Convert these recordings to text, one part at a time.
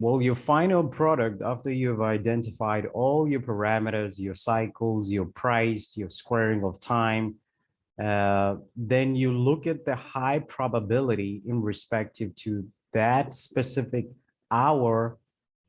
Well, your final product, after you've identified all your parameters, your cycles, your price, your squaring of time, then you look at the high probability in respective to that specific hour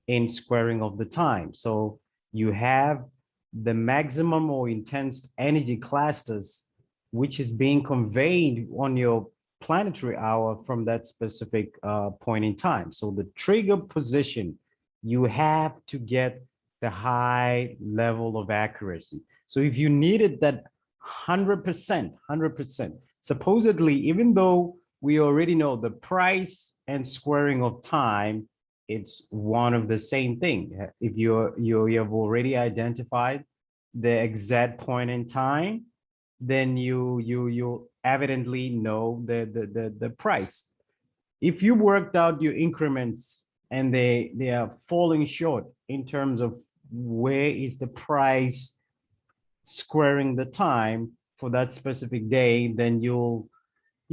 in squaring of the time. So you have the maximum or intense energy clusters, which is being conveyed on your planetary hour from that specific point in time. So the trigger position, you have to get the high level of accuracy. So if you needed that 100%, supposedly, even though we already know the price and squaring of time, it's one of the same thing. If you have already identified the exact point in time, then you evidently know the price. If you worked out your increments and they are falling short in terms of where is the price squaring the time for that specific day, then you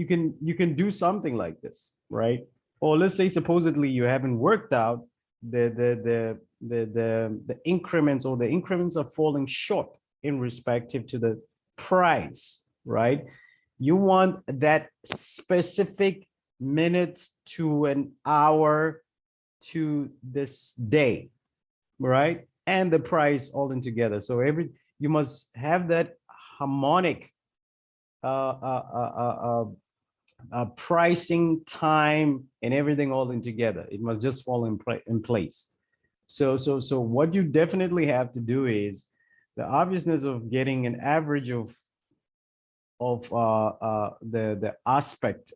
can do something like this, right? Or let's say supposedly you haven't worked out the increments, or the increments are falling short in respective to the price, right? You want that specific minutes to an hour to this day, right? And the price all in together. So you must have that harmonic pricing, time, and everything all in together. It must just fall in place. So what you definitely have to do is the obviousness of getting an average of the aspect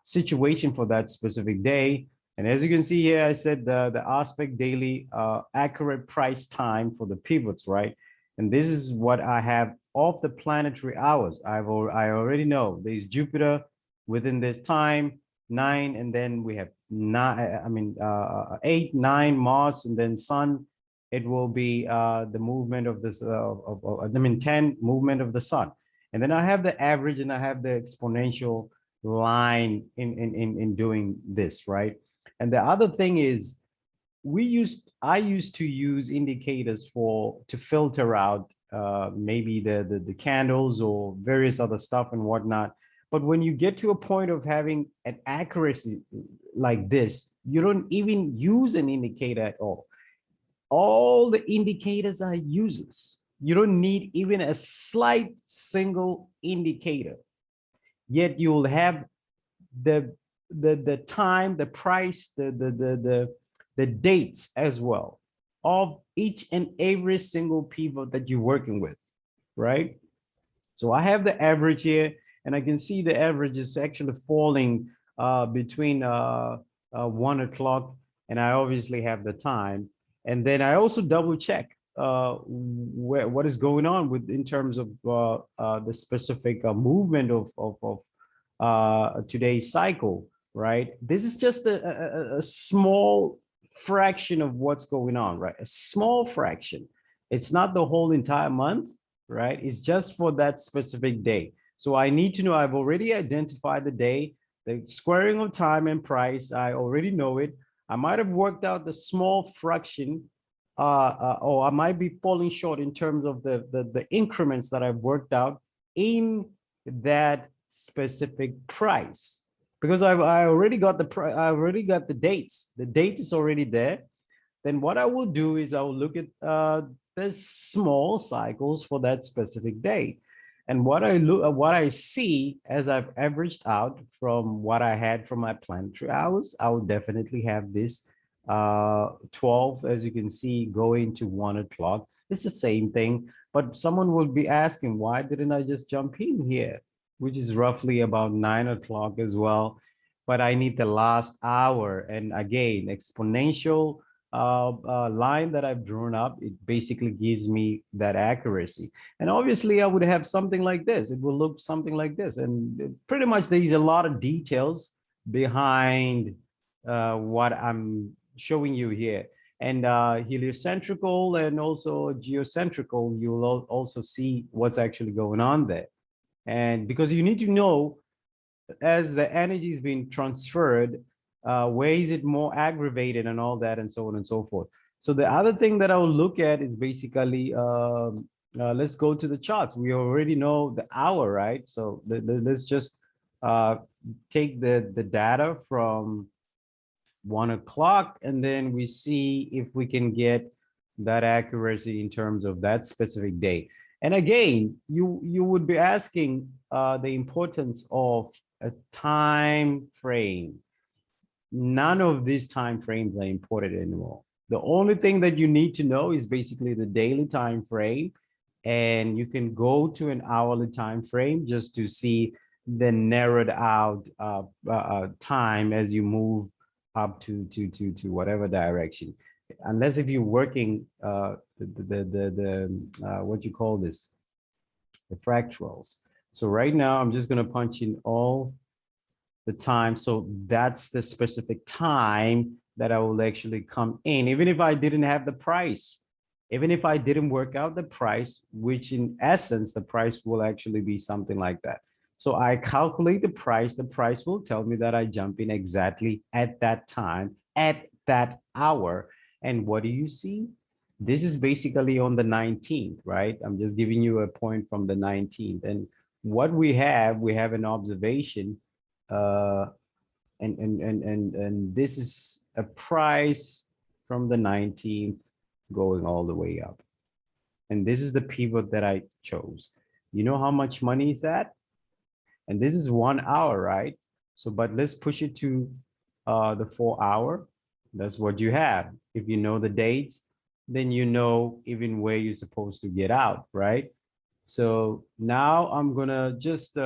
situation for that specific day. And as you can see here, I said the aspect daily accurate price time for the pivots, right? And this is what I have of the planetary hours. I already know there's Jupiter within this time, 9, and then we have 9, 8, 9, Mars, and then Sun. It will be the movement of this, 10 movement of the Sun. And then I have the average and I have the exponential line in doing this, right? And the other thing is I used to use indicators to filter out maybe the candles or various other stuff and whatnot. But when you get to a point of having an accuracy like this, you don't even use an indicator at all the indicators are useless. You don't need even a slight single indicator. Yet you'll have the time, the price, the dates as well of each and every single pivot that you're working with, right? So I have the average here, and I can see the average is actually falling between 1 o'clock, and I obviously have the time. And then I also double check what is going on with in terms of the specific movement of today's cycle, right? This is just a small fraction of what's going on, right? A small fraction. It's not the whole entire month, right? It's just for that specific day. So I need to know, I've already identified the day, the squaring of time and price. I already know it. I might have worked out the small fraction, or I might be falling short in terms of the increments that I've worked out in that specific price, because I already got I already got the dates. The date is already there. Then what I will do is I will look at the small cycles for that specific day. And what I see as I've averaged out from what I had from my planetary hours, I will definitely have this 12, as you can see, going to 1 o'clock. It's the same thing, but someone will be asking, why didn't I just jump in here, which is roughly about 9 o'clock as well? But I need the last hour. And again, exponential line that I've drawn up, it basically gives me that accuracy. And obviously I would have something like this. It will look something like this. And pretty much there's a lot of details behind what I'm showing you here. And heliocentrical and also geocentrical, you'll also see what's actually going on there. And because you need to know, as the energy is being transferred, Where is it more aggravated and all that and so on and so forth. So the other thing that I will look at is basically, let's go to the charts. We already know the hour, right? So let's just uh, take the data from 1 o'clock, and then we see if we can get that accuracy in terms of that specific day. And again, you would be asking the importance of a time frame. None of these time frames are important anymore. The only thing that you need to know is basically the daily time frame, and you can go to an hourly time frame just to see the narrowed out time as you move up to whatever direction. Unless if you're working what you call this, the fractals. So right now I'm just going to punch in all the time. So that's the specific time that I will actually come in, even if I didn't have the price, even if I didn't work out the price, which in essence, the price will actually be something like that. So I calculate the price will tell me that I jump in exactly at that time, at that hour. And what do you see? This is basically on the 19th, right? I'm just giving you a point from the 19th. And what we have an observation, uh, and this is a price from the 19th going all the way up. And this is the pivot that I chose. You know how much money is that? And this is 1 hour, right? So, but let's push it to the 4 hour. That's what you have. If you know the dates, then you know even where you're supposed to get out, right? So now I'm gonna just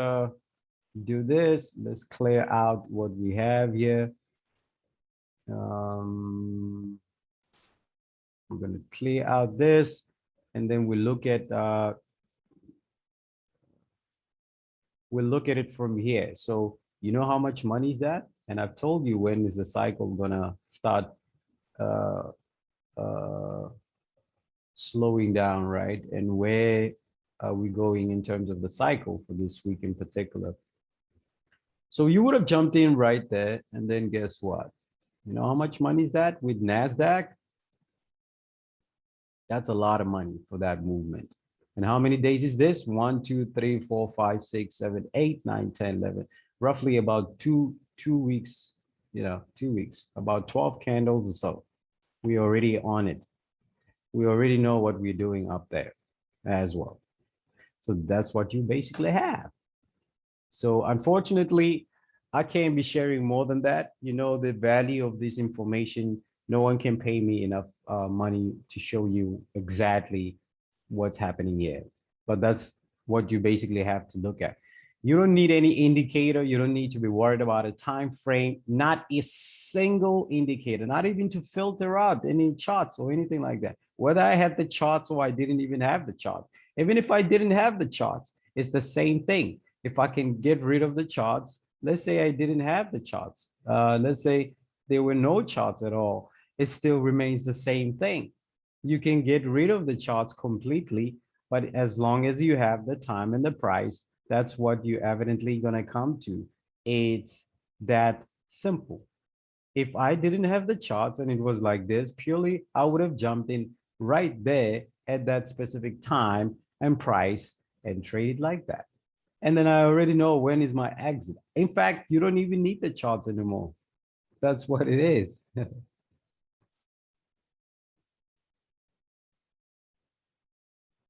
do this. Let's clear out what we have here. We're going to clear out this, and then we'll look at it from here. So you know how much money is that? And I've told you when is the cycle gonna start uh, uh, slowing down, right? And where are we going in terms of the cycle for this week in particular? So you would have jumped in right there, and then guess what? You know how much money is that with NASDAQ? That's a lot of money for that movement. And how many days is this? 1, 2, 3, 4, 5, 6, 7, 8, 9, 10, 11. Roughly about two weeks, 2 weeks, about 12 candles or so. We're already on it. We already know what we're doing up there as well. So that's what you basically have. So unfortunately, I can't be sharing more than that. You know, the value of this information, no one can pay me enough money to show you exactly what's happening here. But that's what you basically have to look at. You don't need any indicator. You don't need to be worried about a time frame, not a single indicator, not even to filter out any charts or anything like that. Whether I had the charts or I didn't even have the charts. Even if I didn't have the charts, it's the same thing. If I can get rid of the charts, let's say I didn't have the charts. Let's say there were no charts at all. It still remains the same thing. You can get rid of the charts completely, but as long as you have the time and the price, that's what you're evidently going to come to. It's that simple. If I didn't have the charts and it was like this, purely, I would have jumped in right there at that specific time and price and trade like that. And then I already know when is my exit. In fact, you don't even need the charts anymore. That's what it is.